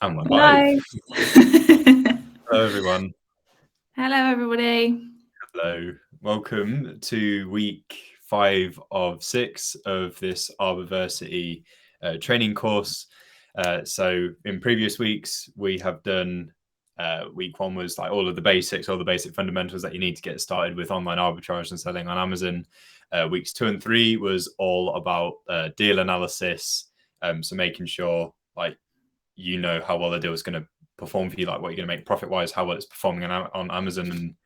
And we're live. Hello. Hello, everyone. Hello, everybody. Hello. Welcome to week 5 of 6 of this Arbiversity training course. So in previous weeks, we have done week 1 was like all the basic fundamentals that you need to get started with online arbitrage and selling on Amazon. Weeks 2 and 3 was all about deal analysis. So making sure like you know how well the deal is going to perform for you, like what you're going to make profit wise, how well it's performing on Amazon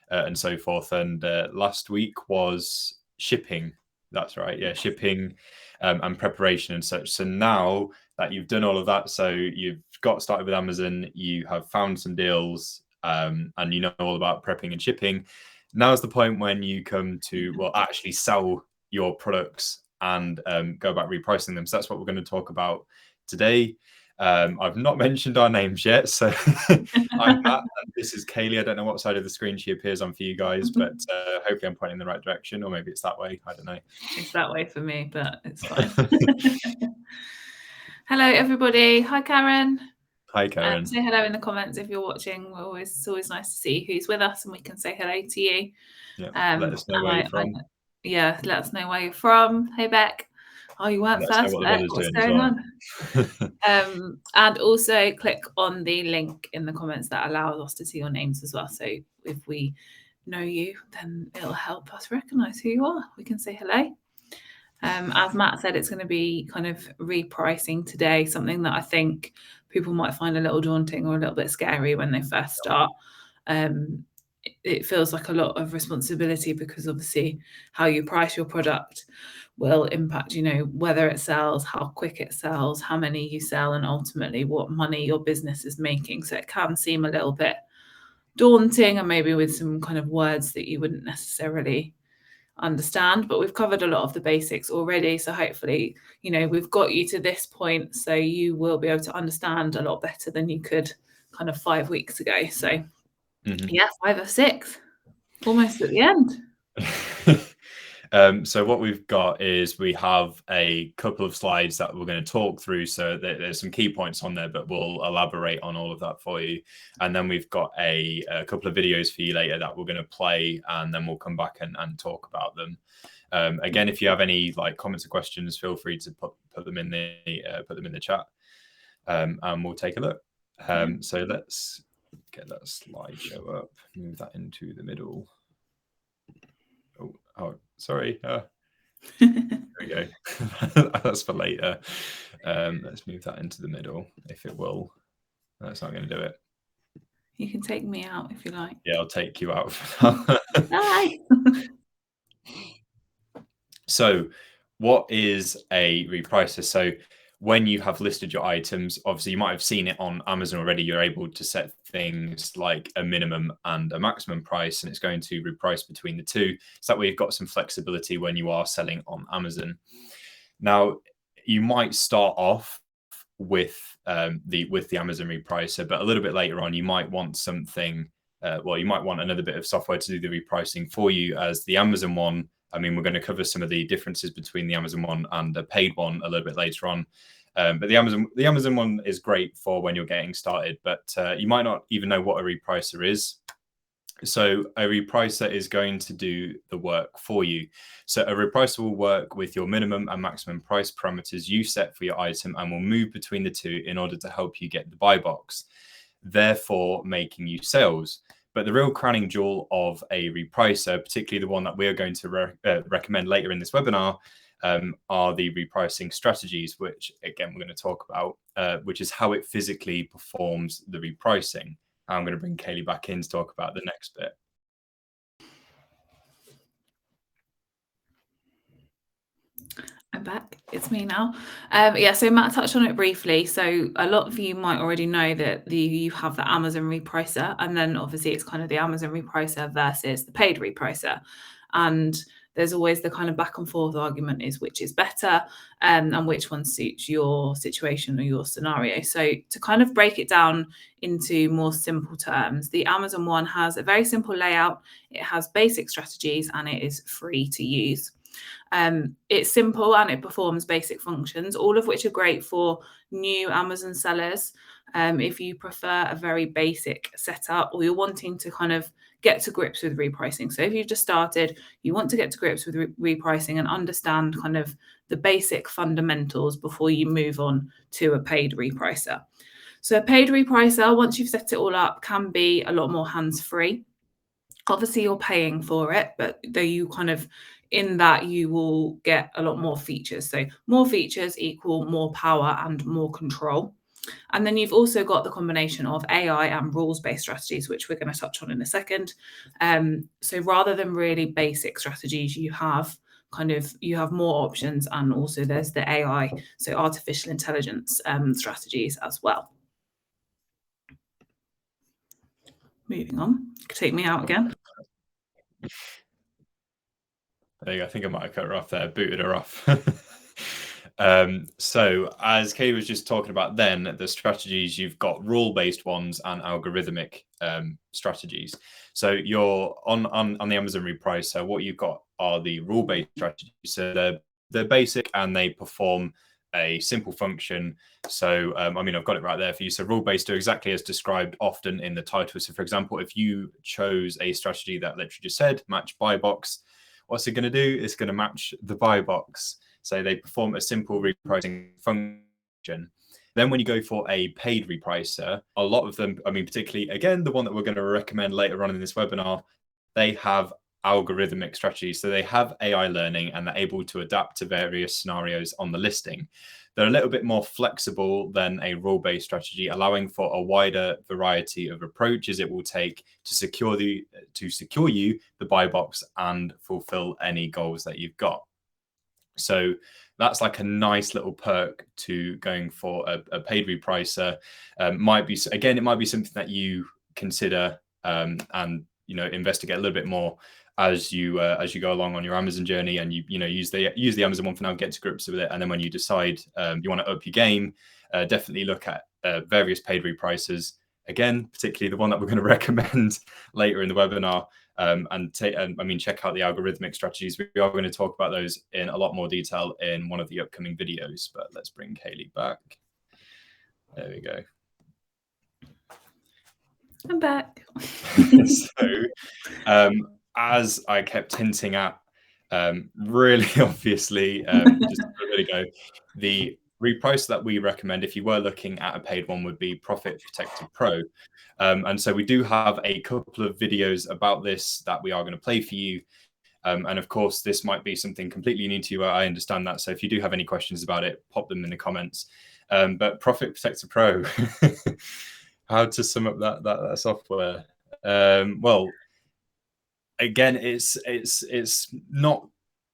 and so forth. And last week was shipping. That's right. Yeah, shipping and preparation and such. So now that you've done all of that, so you've got started with Amazon, you have found some deals, and you know all about prepping and shipping. Now's the point when you come to, actually sell your products and go about repricing them. So that's what we're going to talk about today. I've not mentioned our names yet, so I'm Matt, and this is Kaylee. I don't know what side of the screen she appears on for you guys, but hopefully I'm pointing in the right direction, or maybe it's that way. I don't know. It's that way for me, but it's fine. Hello, everybody. Hi, Karen. Hi, Karen. Say hello in the comments if you're watching. It's always nice to see who's with us, and we can say hello to you. Yeah, let us know where you're from. Let us know where you're from. Hey, Beck. Oh, you weren't first, Beck. What's going on? And also click on the link in the comments that allows us to see your names as well. So if we know you, then it'll help us recognize who you are. We can say hello. As Matt said, it's going to be kind of repricing today, something that I think people might find a little daunting or a little bit scary when they first start. It feels like a lot of responsibility because obviously how you price your product will impact, whether it sells, how quick it sells, how many you sell, and ultimately what money your business is making. So it can seem a little bit daunting and maybe with some kind of words that you wouldn't necessarily understand, but we've covered a lot of the basics already. So hopefully, we've got you to this point so you will be able to understand a lot better than you could kind of 5 weeks ago. So yeah, 5 or 6, almost at the end. So what we've got is we have a couple of slides that we're going to talk through. So there's some key points on there, but we'll elaborate on all of that for you. And then we've got a couple of videos for you later that we're going to play, and then we'll come back and talk about them. Again, if you have any comments or questions, feel free to put them in the chat, and we'll take a look. So let's get that slideshow up. Move that into the middle. Oh, sorry. There we go. That's for later. Let's move that into the middle, if it will. That's not going to do it. You can take me out if you like. Yeah, I'll take you out for now. Bye. So what is a repricer? So when you have listed your items, obviously you might have seen it on Amazon already. You're able to set things like a minimum and a maximum price, and it's going to reprice between the two. So that way you've got some flexibility when you are selling on Amazon. Now, you might start off with the Amazon repricer, but a little bit later on, you might want something. You might want another bit of software to do the repricing for you, as the Amazon one. I mean, we're going to cover some of the differences between the Amazon one and the paid one a little bit later on. But the Amazon one is great for when you're getting started, but you might not even know what a repricer is. So a repricer is going to do the work for you. So a repricer will work with your minimum and maximum price parameters you set for your item and will move between the two in order to help you get the buy box, therefore making you sales. But the real crowning jewel of a repricer, particularly the one that we're going to recommend later in this webinar, are the repricing strategies, which again, we're going to talk about, which is how it physically performs the repricing. I'm going to bring Kaylee back in to talk about the next bit. I'm back. It's me now. So Matt touched on it briefly. So a lot of you might already know that you have the Amazon repricer, and then obviously it's kind of the Amazon repricer versus the paid repricer. And there's always the kind of back and forth argument is which is better, and which one suits your situation or your scenario. So to kind of break it down into more simple terms, the Amazon one has a very simple layout. It has basic strategies and it is free to use. It's simple and it performs basic functions, all of which are great for new Amazon sellers. If you prefer a very basic setup, or you're wanting to kind of get to grips with repricing. So if you've just started, you want to get to grips with repricing and understand kind of the basic fundamentals before you move on to a paid repricer. So a paid repricer, once you've set it all up, can be a lot more hands-free. Obviously, you're paying for it, but though you kind of, in that you will get a lot more features. So more features equal more power and more control. And then you've also got the combination of AI and rules-based strategies, which we're going to touch on in a second. So rather than really basic strategies, you have more options, and also there's the AI, so artificial intelligence strategies as well. Moving on. Take me out again. There you go. I think I might have cut her off there, booted her off. So as Kay was just talking about then, the strategies, you've got rule-based ones and algorithmic strategies. So you're on the Amazon repricer, what you've got are the rule-based strategies. So they're basic and they perform a simple function. So I mean, I've got it right there for you. So rule-based are exactly as described often in the title. So for example, if you chose a strategy that literally just said match BuyBox, what's it going to do? It's going to match the BuyBox. So they perform a simple repricing function. Then when you go for a paid repricer, a lot of them, I mean, particularly, again, the one that we're going to recommend later on in this webinar, they have algorithmic strategies. So they have AI learning and they're able to adapt to various scenarios on the listing. They're a little bit more flexible than a rule-based strategy, allowing for a wider variety of approaches it will take to secure you, the buy box, and fulfill any goals that you've got. So that's like a nice little perk to going for a paid repricer. It might be something that you consider and investigate a little bit more as you go along on your Amazon journey, and you use the Amazon one for now, get to grips with it, and then when you decide you want to up your game, definitely look at various paid repricers. Again, particularly the one that we're going to recommend later in the webinar. Check out the algorithmic strategies. We are going to talk about those in a lot more detail in one of the upcoming videos, but let's bring Kaylee back. There we go. I'm back. So, as I kept hinting at, really obviously, just a bit ago, the reprice that we recommend if you were looking at a paid one would be Profit Protector Pro. And so we do have a couple of videos about this that we are going to play for you. And of course, this might be something completely new to you. I understand that. So if you do have any questions about it, pop them in the comments. But Profit Protector Pro, how to sum up that software? Well, again, it's not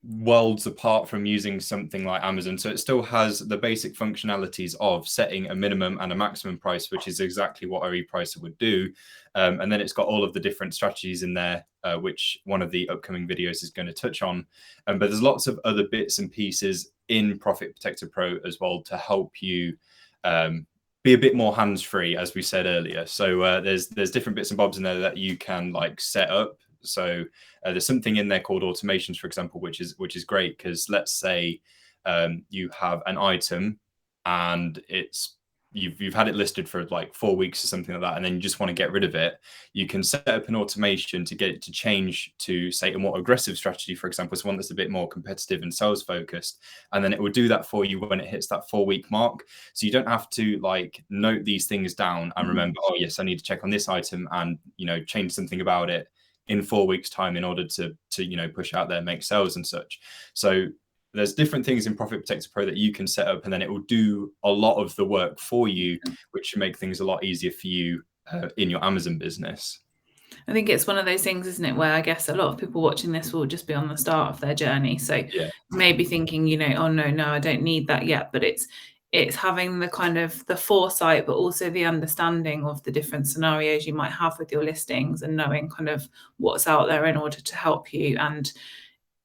worlds apart from using something like Amazon. So it still has the basic functionalities of setting a minimum and a maximum price, which is exactly what a repricer would do. And then it's got all of the different strategies in there, which one of the upcoming videos is going to touch on. But there's lots of other bits and pieces in Profit Protector Pro as well to help you be a bit more hands-free, as we said earlier. So there's different bits and bobs in there that you can like set up. So there's something in there called automations, for example, which is great, because let's say you have an item and you've had it listed for like 4 weeks or something like that, and then you just want to get rid of it. You can set up an automation to get it to change to, say, a more aggressive strategy, for example, it's one that's a bit more competitive and sales focused, and then it will do that for you when it hits that 4-week mark. So you don't have to like note these things down and remember, oh yes, I need to check on this item and change something about it in 4 weeks time in order to push out there, make sales and such. So there's different things in Profit Protector Pro that you can set up, and then it will do a lot of the work for you, which should make things a lot easier for you in your Amazon business. I think it's one of those things, isn't it, where I guess a lot of people watching this will just be on the start of their journey. So maybe thinking, oh no, I don't need that yet. But it's having the kind of the foresight, but also the understanding of the different scenarios you might have with your listings, and knowing kind of what's out there in order to help you. And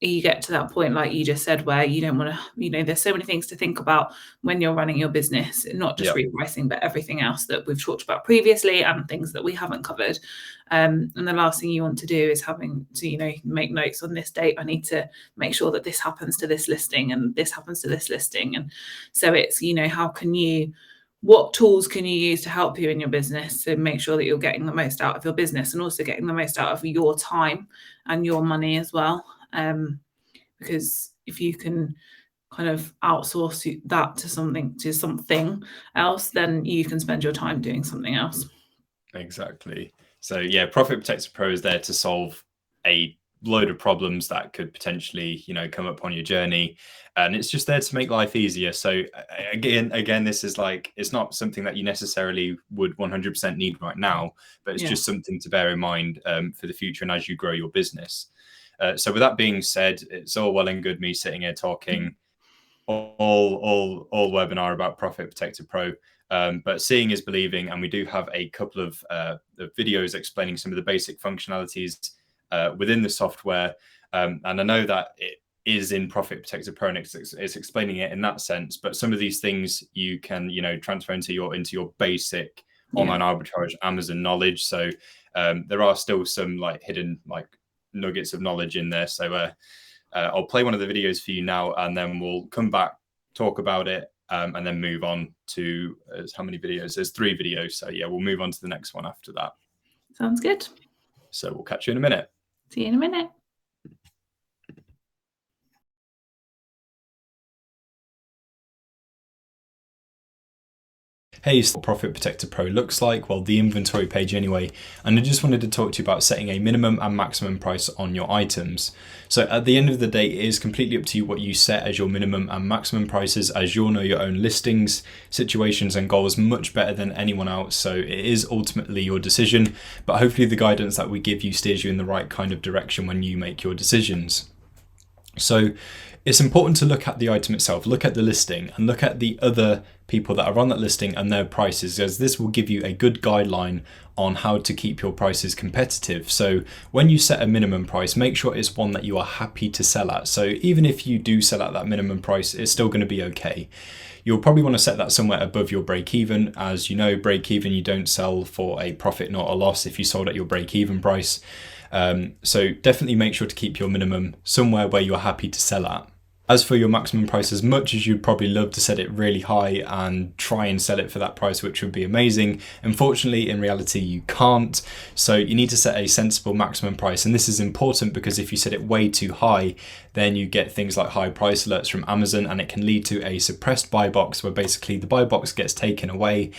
you get to that point, like you just said, where you don't want to, there's so many things to think about when you're running your business, not just repricing, but everything else that we've talked about previously and things that we haven't covered. And the last thing you want to do is having to, make notes on this date. I need to make sure that this happens to this listing and this happens to this listing. And so it's, what tools can you use to help you in your business to make sure that you're getting the most out of your business and also getting the most out of your time and your money as well. Because if you can kind of outsource that to something else, then you can spend your time doing something else. Exactly. So yeah, Profit Protector Pro is there to solve a load of problems that could potentially, come up on your journey, and it's just there to make life easier. So again, this is like, it's not something that you necessarily would 100% need right now, but it's just something to bear in mind for the future and as you grow your business. So with that being said, it's all well and good me sitting here talking all webinar about Profit Protector Pro, but seeing is believing, and we do have a couple of videos explaining some of the basic functionalities within the software, and I know that it is in Profit Protector Pro and it's explaining it in that sense, but some of these things you can transfer into your basic online arbitrage Amazon knowledge. So there are still some hidden nuggets of knowledge in there. So I'll play one of the videos for you now, and then we'll come back, talk about it, and then move on to how many videos? There's 3 videos. So yeah, we'll move on to the next one after that. Sounds good. So we'll catch you in a minute. See you in a minute. Hey, so what Profit Protector Pro looks like, well, the inventory page anyway, and I just wanted to talk to you about setting a minimum and maximum price on your items. So at the end of the day, it is completely up to you what you set as your minimum and maximum prices, as you'll know your own listings, situations and goals much better than anyone else. So it is ultimately your decision, but hopefully the guidance that we give you steers you in the right kind of direction when you make your decisions. So it's important to look at the item itself, look at the listing, and look at the other people that are on that listing and their prices, as this will give you a good guideline on how to keep your prices competitive. So when you set a minimum price, make sure it's one that you are happy to sell at. So even if you do sell at that minimum price, it's still going to be okay. You'll probably want to set that somewhere above your break even. As you know, break even, you don't sell for a profit nor a loss if you sold at your break even price. So definitely make sure to keep your minimum somewhere where you're happy to sell at. As for your maximum price, as much as you'd probably love to set it really high and try and sell it for that price, which would be amazing, unfortunately, in reality, you can't. So you need to set a sensible maximum price. And this is important because if you set it way too high, then you get things like high price alerts from Amazon, and it can lead to a suppressed buy box where basically the buy box gets taken away.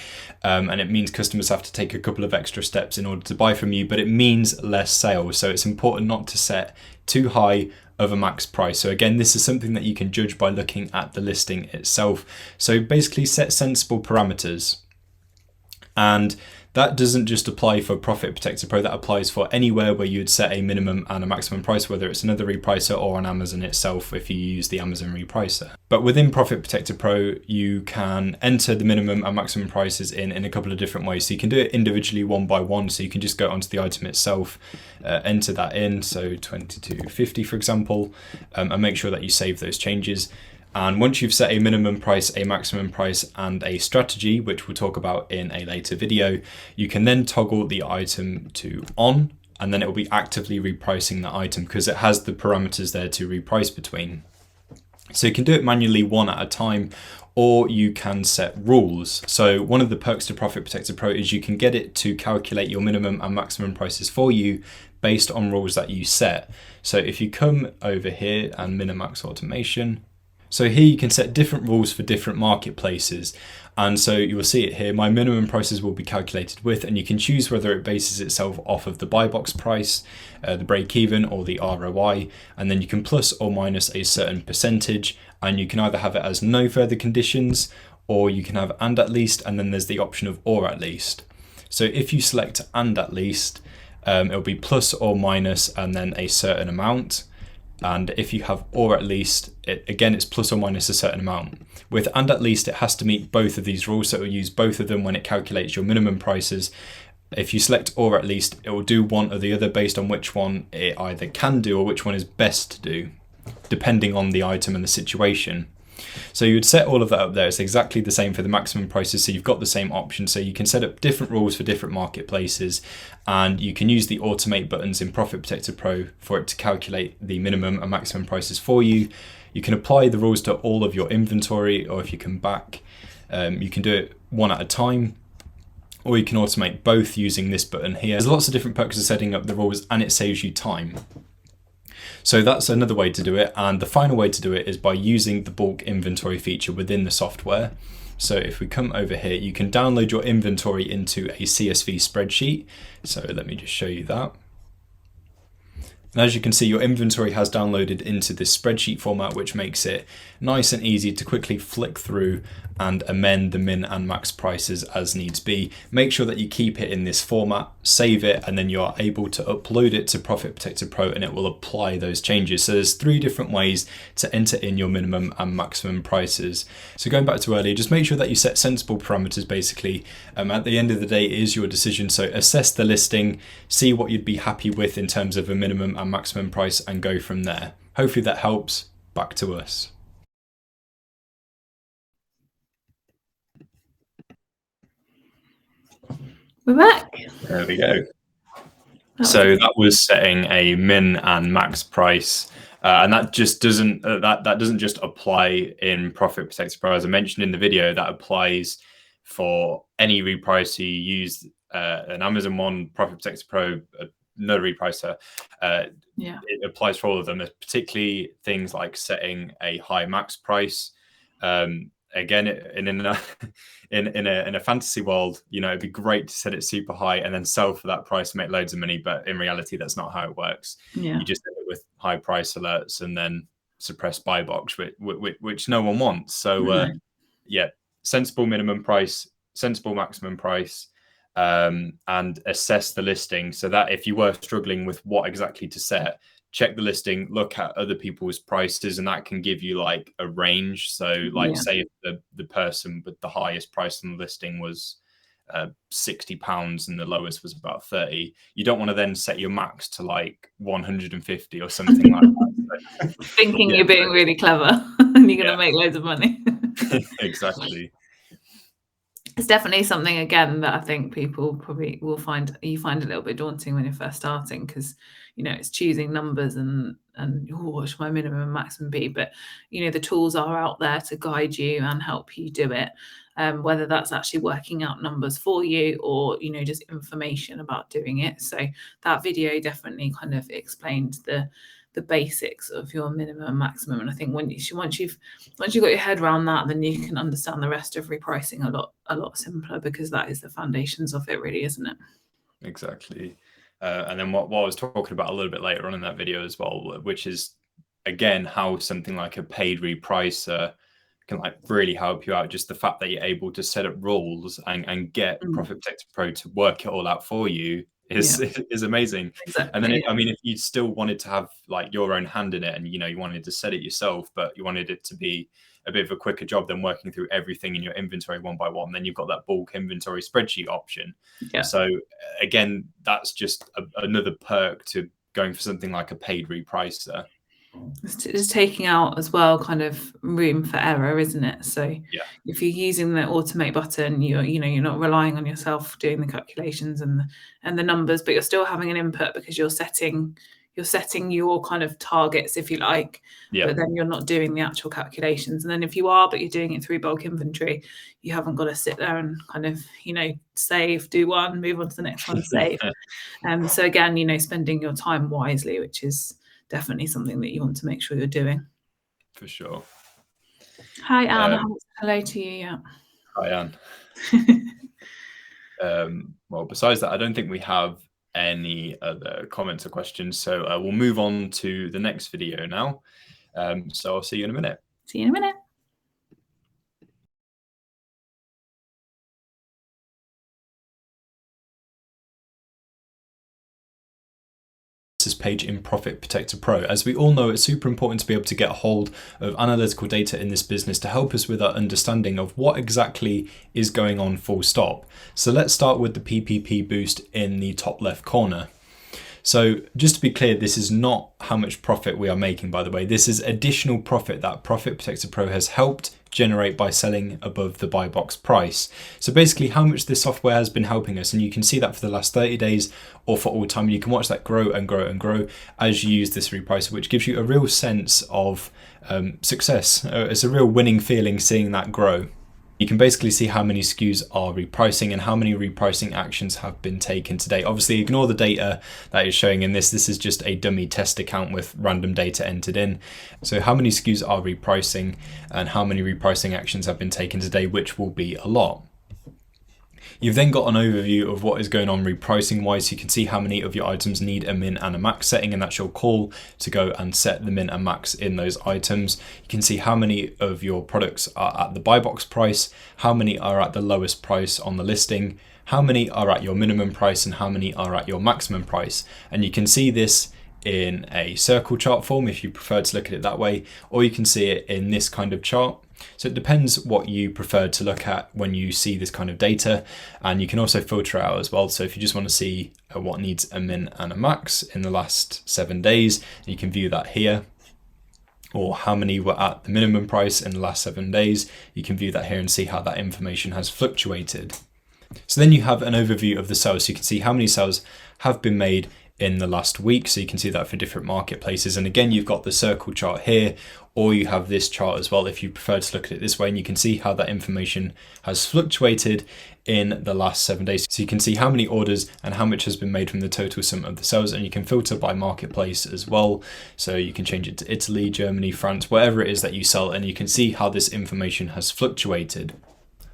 And it means customers have to take a couple of extra steps in order to buy from you, but it means less sales. So it's important not to set too high of a max price. So again, this is something that you can judge by looking at the listing itself. So basically set sensible parameters. And that doesn't just apply for Profit Protector Pro, that applies for anywhere where you'd set a minimum and a maximum price, whether it's another repricer or on Amazon itself if you use the Amazon repricer. But within Profit Protector Pro, you can enter the minimum and maximum prices in a couple of different ways. So you can do it individually one by one. So you can just go onto the item itself, enter that in, so 22.50 for example, and make sure that you save those changes. And once you've set a minimum price, a maximum price, and a strategy, which we'll talk about in a later video, you can then toggle the item to on, and then it will be actively repricing that item because it has the parameters there to reprice between. So you can do it manually one at a time, or you can set rules. So one of the perks to Profit Protector Pro is you can get it to calculate your minimum and maximum prices for you based on rules that you set. So if you come over here and Minimax Automation, so here you can set different rules for different marketplaces. And so you will see it here, my minimum prices will be calculated with, and you can choose whether it bases itself off of the buy box price, the break even, or the ROI. And then you can plus or minus a certain percentage, and you can either have it as no further conditions, or you can have and at least, and then there's the option of or at least. So if you select and at least, it'll be plus or minus and then a certain amount. And if you have or at least, again, it's plus or minus a certain amount. With and at least, it has to meet both of these rules, so it will use both of them when it calculates your minimum prices. If you select or at least, it will do one or the other based on which one it either can do or which one is best to do. depending on the item and the situation. So you would set all of that up there. It's exactly the same for the maximum prices. So you've got the same option. So you can set up different rules for different marketplaces, and you can use the automate buttons in Profit Protector Pro for it to calculate the minimum and maximum prices for you. You can apply the rules to all of your inventory, or if you come back, you can do it one at a time, or you can automate both using this button here. There's lots of different perks of setting up the rules, and it saves you time. So that's another way to do it. And the final way to do it is by using the bulk inventory feature within the software. So if we come over here, you can download your inventory into a CSV spreadsheet. So let me just show you that. And as you can see, your inventory has downloaded into this spreadsheet format, which makes it nice and easy to quickly flick through and amend the min and max prices as needs be. Make sure that you keep it in this format, save it, and then you are able to upload it to Profit Protector Pro and it will apply those changes. So there's 3 different ways to enter in your minimum and maximum prices. So going back to earlier, just make sure that you set sensible parameters basically. At the end of the day, it is your decision. So assess the listing, see what you'd be happy with in terms of a minimum and maximum price, and go from there. Hopefully that helps. Back to us. We're back. There we go. So that was setting a min and max price, and that just doesn't that doesn't just apply in Profit Protector Pro. As I mentioned in the video, that applies for any repricer you use, an Amazon one, Profit Protector Pro, another repricer. It applies for all of them, particularly things like setting a high max price. Again, in a fantasy world, you know, it'd be great to set it super high and then sell for that price and make loads of money. But in reality, that's not how it works. Yeah. You just set it with high price alerts and then suppress BuyBox, which no one wants. So yeah, sensible minimum price, sensible maximum price, and assess the listing so that if you were struggling with what exactly to set, check the listing, look at other people's prices, and that can give you like a range. So like say if the person with the highest price on the listing was £60 and the lowest was about 30, you don't want to then set your max to like 150 or something like that. So, thinking you're being really clever and you're going to make loads of money. Exactly. It's definitely something, again, that I think people probably will find a little bit daunting when you're first starting, because, you know, it's choosing numbers and what should my minimum and maximum be? But, you know, the tools are out there to guide you and help you do it, whether that's actually working out numbers for you or, you know, just information about doing it. So that video definitely kind of explained the basics of your minimum and maximum. And I think once you've got your head around that, then you can understand the rest of repricing a lot simpler, because that is the foundations of it, really, isn't it? Exactly. And then what I was talking about a little bit later on in that video as well, which is again how something like a paid repricer can like really help you out. Just the fact that you're able to set up rules and get Profit Protector Pro to work it all out for you is amazing. Exactly. And then I mean, if you still wanted to have like your own hand in it, and you know you wanted to set it yourself, but you wanted it to be a bit of a quicker job than working through everything in your inventory one by one, then you've got that bulk inventory spreadsheet option. So again, that's just another perk to going for something like a paid repricer. It's taking out as well kind of room for error, isn't it? So if you're using the automate button, you're not relying on yourself doing the calculations and the numbers, but you're still having an input because you're setting your kind of targets, if you like, but then you're not doing the actual calculations. And then if you are, but you're doing it through bulk inventory, you haven't got to sit there and kind of, you know, save, do one, move on to the next one, save. So again, you know, spending your time wisely, which is definitely something that you want to make sure you're doing. For sure. Hi, Anne. Hello to you. Yeah. Hi, Anne. Well, besides that, I don't think we have any other comments or questions. So we'll move on to the next video now. So I'll see you in a minute. See you in a minute. Page in Profit Protector Pro. As we all know, it's super important to be able to get a hold of analytical data in this business to help us with our understanding of what exactly is going on full stop. So let's start with the PPP boost in the top left corner. So just to be clear, this is not how much profit we are making, by the way. This is additional profit that Profit Protector Pro has helped generate by selling above the BuyBox price. So basically how much this software has been helping us, and you can see that for the last 30 days or for all time. You can watch that grow and grow and grow as you use this repricer, which gives you a real sense of success. It's a real winning feeling seeing that grow. You can basically see how many SKUs are repricing and how many repricing actions have been taken today. Obviously, ignore the data that is showing in this. This is just a dummy test account with random data entered in. So how many SKUs are repricing and how many repricing actions have been taken today, which will be a lot. You've then got an overview of what is going on repricing wise. You can see how many of your items need a min and a max setting, and that's your call to go and set the min and max in those items. You can see how many of your products are at the BuyBox price, how many are at the lowest price on the listing, how many are at your minimum price, and how many are at your maximum price. And you can see this in a circle chart form if you prefer to look at it that way, or you can see it in this kind of chart. So it depends what you prefer to look at when you see this kind of data, and you can also filter out as well. So if you just want to see what needs a min and a max in the last 7 days, you can view that here. Or how many were at the minimum price in the last 7 days, you can view that here and see how that information has fluctuated. So then you have an overview of the sales. So you can see how many sales have been made in the last week. So you can see that for different marketplaces. And again, you've got the circle chart here, or you have this chart as well if you prefer to look at it this way, and you can see how that information has fluctuated in the last 7 days. So you can see how many orders and how much has been made from the total sum of the sales, and you can filter by marketplace as well. So you can change it to Italy, Germany, France, whatever it is that you sell, and you can see how this information has fluctuated.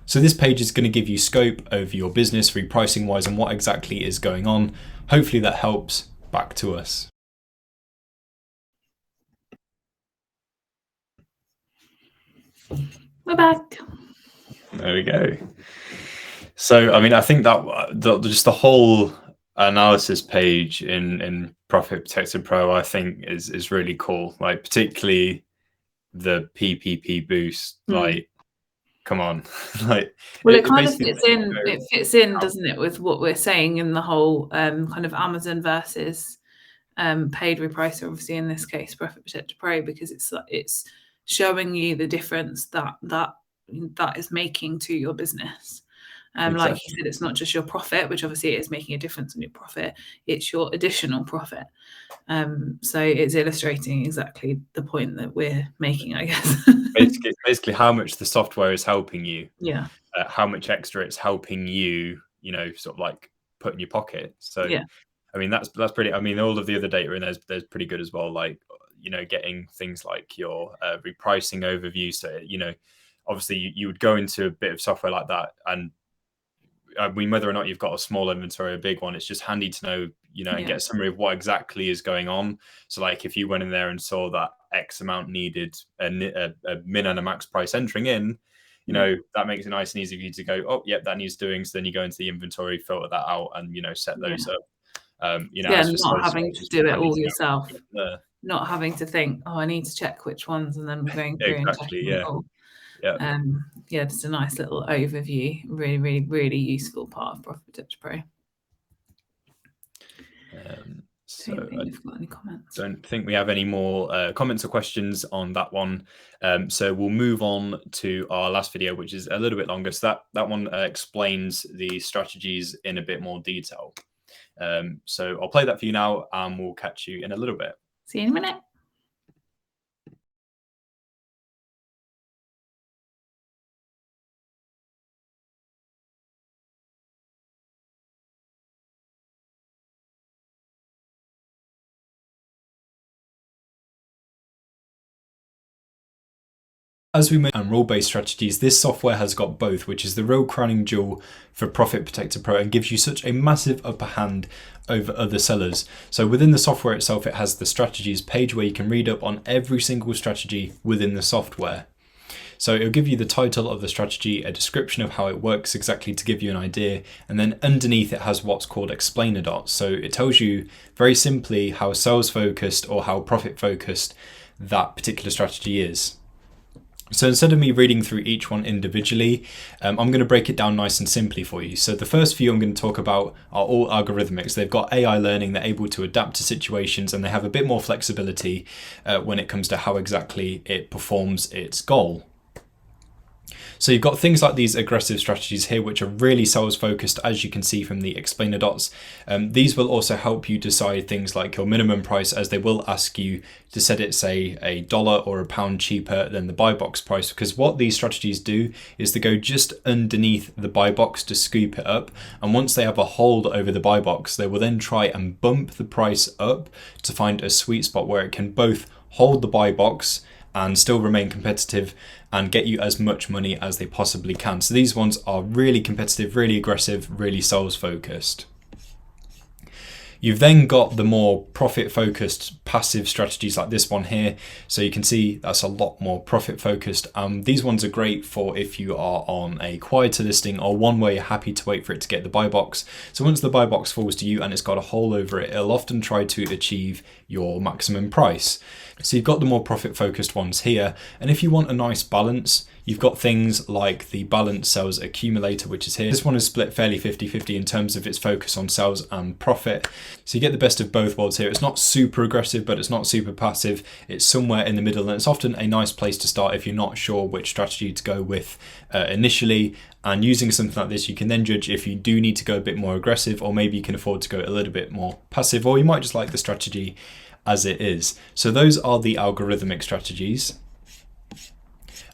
So this page is going to give you scope over your business repricing wise and what exactly is going on. Hopefully that helps. Back to us. We're back. There we go. So, I mean, I think that just the whole analysis page in Profit Protector Pro, I think is really cool. Like particularly the PPP boost. Like, come on, like. Well, it kind of fits in. It fits in, doesn't it, with what we're saying in the whole kind of Amazon versus paid repricer. Obviously, in this case, Profit Protector Pro, because it's showing you the difference that is making to your business. Exactly. Like you said, it's not just your profit, which obviously it is making a difference in your profit. It's your additional profit. So it's illustrating exactly the point that we're making, I guess. basically how much the software is helping you. Yeah. How much extra it's helping you, sort of like put in your pocket. So yeah. I mean, that's pretty. I mean, all of the other data in there's pretty good as well. Like, getting things like your repricing overview. So, obviously you would go into a bit of software like that, and I mean, whether or not you've got a small inventory or a big one, it's just handy to know, and get a summary of what exactly is going on. So like if you went in there and saw that X amount needed a min and a max price entering in, that makes it nice and easy for you to go, oh, yep, that needs doing. So then you go into the inventory, filter that out, and, set those up. Not having to do it all yourself. Not having to think, oh, I need to check which ones, and then going through and checking it all. Yeah, just a nice little overview. Really, really, really useful part of Profit Protector Pro. So don't think we've got any comments. Don't think we have any more comments or questions on that one. So we'll move on to our last video, which is a little bit longer. So that one explains the strategies in a bit more detail. So I'll play that for you now, and we'll catch you in a little bit. See you in a minute. As we move on rule-based strategies, this software has got both, which is the real crowning jewel for Profit Protector Pro and gives you such a massive upper hand over other sellers. So within the software itself, it has the strategies page where you can read up on every single strategy within the software. So it'll give you the title of the strategy, a description of how it works exactly to give you an idea, and then underneath it has what's called explainer dots. So it tells you very simply how sales focused or how profit focused that particular strategy is. So instead of me reading through each one individually, I'm going to break it down nice and simply for you. So the first few I'm going to talk about are all algorithmics. They've got AI learning, they're able to adapt to situations, and they have a bit more flexibility when it comes to how exactly it performs its goal. So you've got things like these aggressive strategies here, which are really sales focused, as you can see from the explainer dots. These will also help you decide things like your minimum price, as they will ask you to set it, say, $1 or £1 cheaper than the BuyBox price, because what these strategies do is they go just underneath the BuyBox to scoop it up. And once they have a hold over the BuyBox, they will then try and bump the price up to find a sweet spot where it can both hold the BuyBox and still remain competitive and get you as much money as they possibly can. So these ones are really competitive, really aggressive, really sales focused. You've then got the more profit focused passive strategies like this one here. So you can see that's a lot more profit focused. These ones are great for if you are on a quieter listing or one where you're happy to wait for it to get the buy box. So once the buy box falls to you and it's got a hole over it, it'll often try to achieve your maximum price. So you've got the more profit focused ones here. And if you want a nice balance, you've got things like the balance sales accumulator, which is here. This one is split fairly 50-50 in terms of its focus on sales and profit. So you get the best of both worlds here. It's not super aggressive, but it's not super passive. It's somewhere in the middle, and it's often a nice place to start if you're not sure which strategy to go with initially. And using something like this, you can then judge if you do need to go a bit more aggressive, or maybe you can afford to go a little bit more passive, or you might just like the strategy as it is. So those are the algorithmic strategies.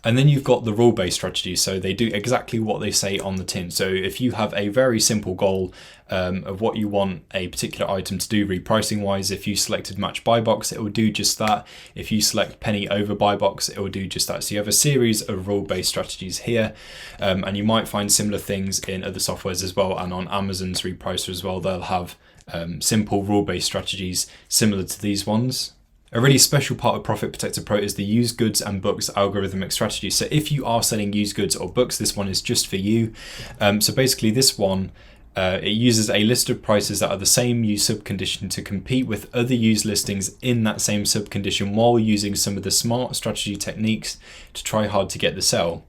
And then you've got the rule-based strategies. So they do exactly what they say on the tin. So if you have a very simple goal of what you want a particular item to do repricing wise, if you selected match buy box, it will do just that. If you select penny over buy box, it will do just that. So you have a series of rule-based strategies here, and you might find similar things in other softwares as well. And on Amazon's repricer as well, they'll have simple rule-based strategies similar to these ones. A really special part of Profit Protector Pro is the used goods and books algorithmic strategy. So if you are selling used goods or books, this one is just for you. So basically this one, it uses a list of prices that are the same used subcondition to compete with other used listings in that same subcondition, while using some of the smart strategy techniques to try hard to get the sale.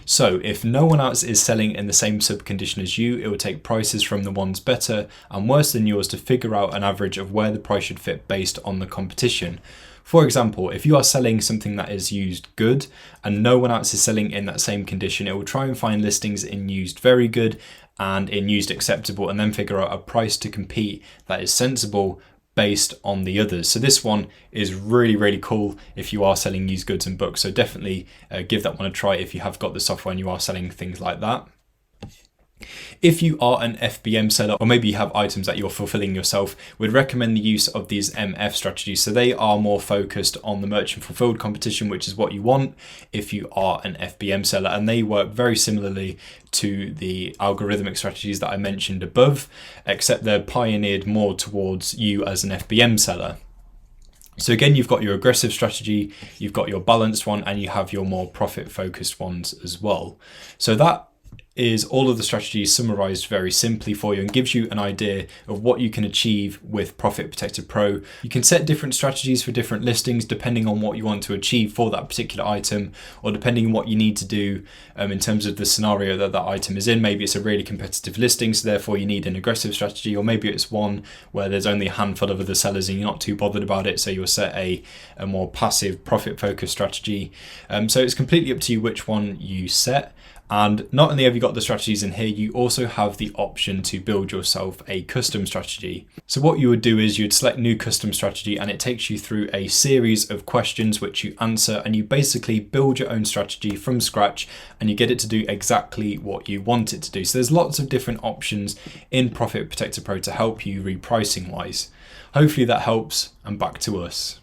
So if no one else is selling in the same subcondition as you, it will take prices from the ones better and worse than yours to figure out an average of where the price should fit based on the competition. For example, if you are selling something that is used good and no one else is selling in that same condition, it will try and find listings in used very good and in used acceptable, and then figure out a price to compete that is sensible based on the others. So this one is really, really cool if you are selling used goods and books. So definitely give that one a try if you have got the software and you are selling things like that. If you are an FBM seller, or maybe you have items that you're fulfilling yourself, we'd recommend the use of these MF strategies. So they are more focused on the merchant fulfilled competition, which is what you want if you are an FBM seller. And they work very similarly to the algorithmic strategies that I mentioned above, except they're pioneered more towards you as an FBM seller. So again, you've got your aggressive strategy, you've got your balanced one, and you have your more profit focused ones as well. So that is all of the strategies summarized very simply for you and gives you an idea of what you can achieve with Profit Protector Pro. You can set different strategies for different listings depending on what you want to achieve for that particular item, or depending on what you need to do in terms of the scenario that that item is in. Maybe it's a really competitive listing, so therefore you need an aggressive strategy, or maybe it's one where there's only a handful of other sellers and you're not too bothered about it, so you'll set a more passive profit focused strategy. So it's completely up to you which one you set. And not only have you got the strategies in here, you also have the option to build yourself a custom strategy. So what you would do is you'd select new custom strategy, and it takes you through a series of questions which you answer, and you basically build your own strategy from scratch, and you get it to do exactly what you want it to do. So there's lots of different options in Profit Protector Pro to help you repricing wise. Hopefully that helps, and back to us.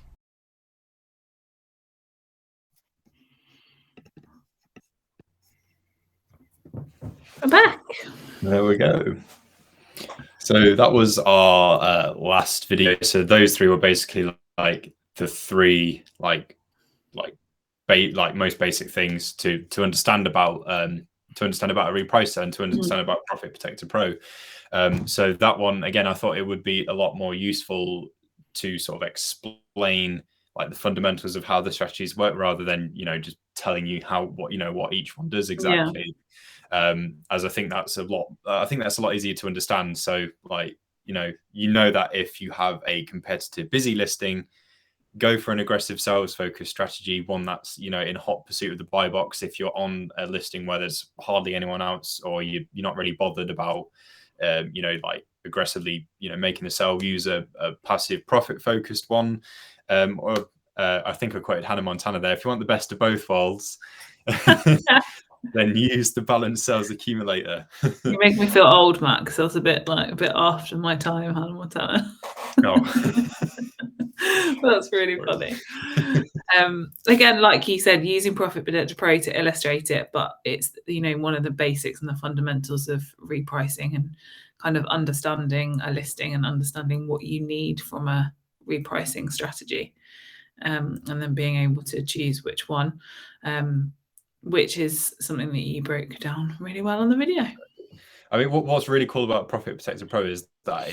I'm back. There we go. So that was our last video. So those three were basically like the three most basic things to understand about a repricer and to understand about Profit Protector Pro. So that one, again, I thought it would be a lot more useful to sort of explain like the fundamentals of how the strategies work, rather than just telling you what each one does exactly. As I think that's a lot easier to understand. So like, you know that if you have a competitive busy listing, go for an aggressive sales focused strategy, one that's, in hot pursuit of the buy box. If you're on a listing where there's hardly anyone else, or you're not really bothered about, like aggressively, making a sell, use a passive profit focused one. Or I think I quoted Hannah Montana there. If you want the best of both worlds, then use the balanced sales accumulator. You make me feel old, Matt, because I was a bit after my time, Hannah Montana. Oh. That's really funny. Again, like you said, using Profit Protector Pro to illustrate it, but it's one of the basics and the fundamentals of repricing, and kind of understanding a listing and understanding what you need from a repricing strategy, and then being able to choose which one, which is something that you broke down really well on the video. I mean, what's really cool about Profit Protector Pro is that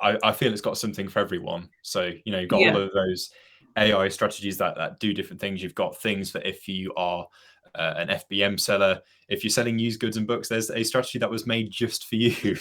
I feel it's got something for everyone. So, you've got all of those AI strategies that do different things. You've got things for if you are an FBM seller. If you're selling used goods and books, there's a strategy that was made just for you.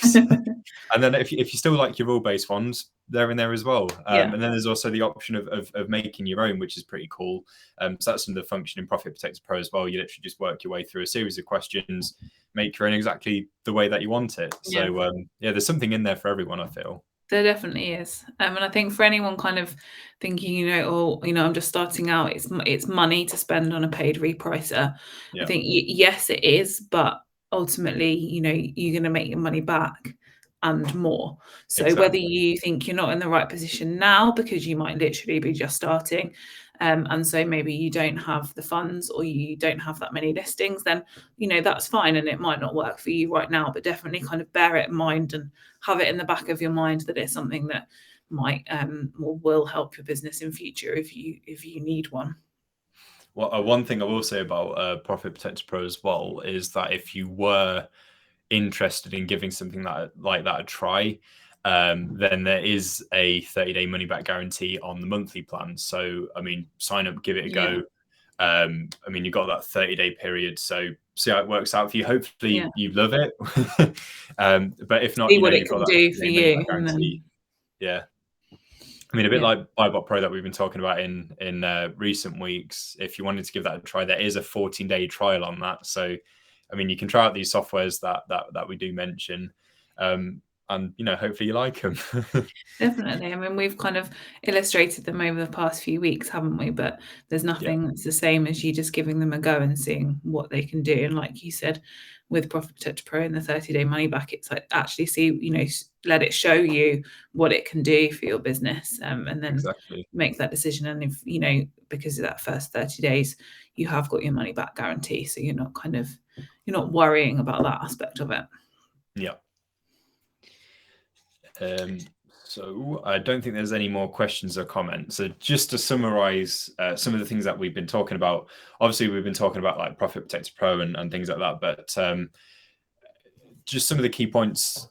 And then if you still like your rule-based ones, they're in there as well. And then there's also the option of making your own, which is pretty cool. So that's some of the function in Profit Protector Pro as well. You literally just work your way through a series of questions, make your own exactly the way that you want it. So there's something in there for everyone, I feel. There definitely is. And I think for anyone kind of thinking, I'm just starting out, it's money to spend on a paid repricer. I think, yes, it is, but ultimately, you're going to make your money back and more. So whether you think you're not in the right position now, because you might literally be just starting, and so maybe you don't have the funds, or you don't have that many listings, then that's fine, and it might not work for you right now, but definitely kind of bear it in mind and have it in the back of your mind that it's something that might or will help your business in future if you need one. Well, one thing I will say about Profit Protector Pro as well is that if you were interested in giving something like that a try, then there is a 30-day money back guarantee on the monthly plan. So, I mean, sign up, give it a go. I mean, you've got that 30-day period, so see how it works out for you. Hopefully you love it. But if not, see what it can do for you. And then... Yeah. I mean, a bit like BuyBox Pro that we've been talking about in recent weeks. If you wanted to give that a try, there is a 14-day trial on that. So, I mean, you can try out these softwares that we do mention, and hopefully you like them. Definitely. I mean, we've kind of illustrated them over the past few weeks, haven't we? But there's nothing that's the same as you just giving them a go and seeing what they can do. And like you said, with Profit Protector Pro and the 30-day money back, it's like actually see, let it show you what it can do for your business, and then make that decision. And if, because of that first 30 days, you have got your money back guarantee. So you're not worrying about that aspect of it. Yeah. So I don't think there's any more questions or comments. So just to summarize some of the things that we've been talking about, obviously we've been talking about like Profit Protector Pro and things like that, but just some of the key points.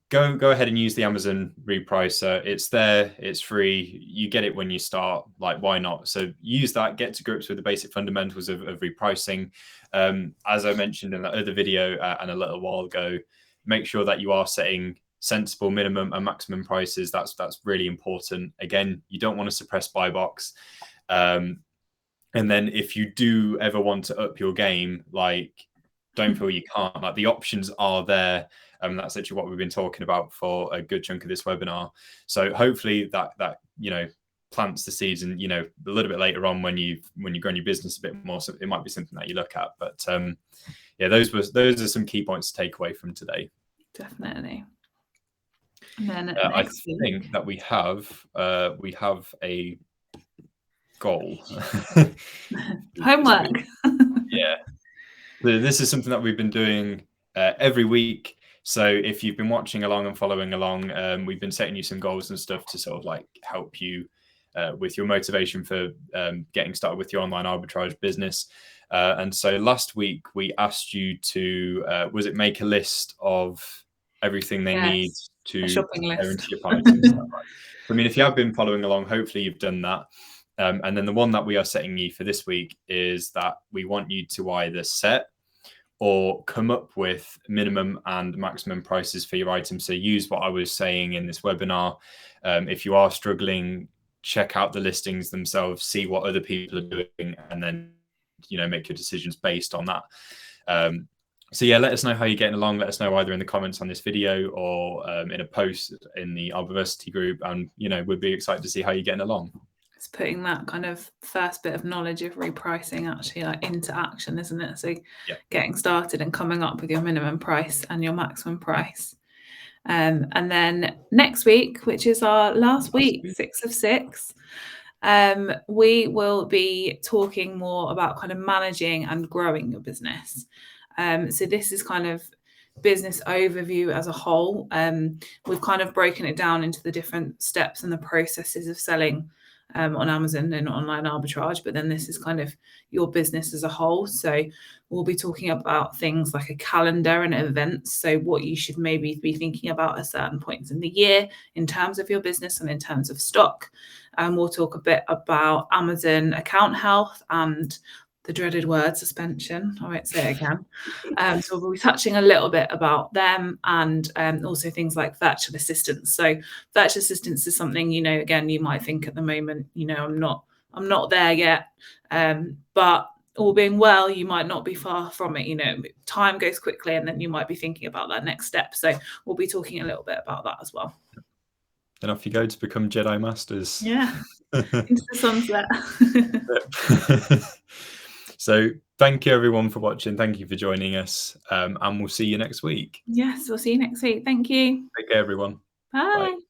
Go ahead and use the Amazon repricer. It's there, it's free, you get it when you start, like why not? So use that, get to grips with the basic fundamentals of repricing. As I mentioned in that other video and a little while ago, make sure that you are setting sensible minimum and maximum prices. That's really important. Again, you don't want to suppress BuyBox. And then if you do ever want to up your game, like don't feel you can't. Like the options are there. That's actually what we've been talking about for a good chunk of this webinar. So hopefully that plants the seeds, and a little bit later on when you've grown your business a bit more, so it might be something that you look at. But those are some key points to take away from today. Definitely. And then I think that we have a goal. Homework. Yeah. This is something that we've been doing every week. So if you've been watching along and following along, we've been setting you some goals and stuff to sort of like help you with your motivation for getting started with your online arbitrage business. And so last week we asked you to, was it make a list of everything they need to shopping list into your items? I mean, if you have been following along, hopefully you've done that. And then the one that we are setting you for this week is that we want you to either set or come up with minimum and maximum prices for your items. So use what I was saying in this webinar. If you are struggling, check out the listings themselves, see what other people are doing, and then, you know, make your decisions based on that. So yeah, let us know how you're getting along. Let us know either in the comments on this video or in a post in the Arbiversity group. And, you know, we'd be excited to see how you're getting along. It's putting that kind of first bit of knowledge of repricing actually like into action, isn't it? So getting started and coming up with your minimum price and your maximum price. And then next week, which is our last week, 6 of 6, we will be talking more about kind of managing and growing your business. So this is kind of business overview as a whole. We've kind of broken it down into the different steps and the processes of selling on Amazon and online arbitrage, but then this is kind of your business as a whole. So we'll be talking about things like a calendar and events. So what you should maybe be thinking about at certain points in the year in terms of your business and in terms of stock. And we'll talk a bit about Amazon account health and the dreaded word suspension. I won't say it again. So we'll be touching a little bit about them and also things like virtual assistants. So virtual assistants is something, you know, again, you might think at the moment, you know, I'm not there yet. But all being well, you might not be far from it. You know, time goes quickly and then you might be thinking about that next step. So we'll be talking a little bit about that as well. Then off you go to become Jedi Masters. Yeah, into the sunset. So thank you everyone for watching. Thank you for joining us. And we'll see you next week. Yes, we'll see you next week. Thank you. Take care, everyone. Bye. Bye.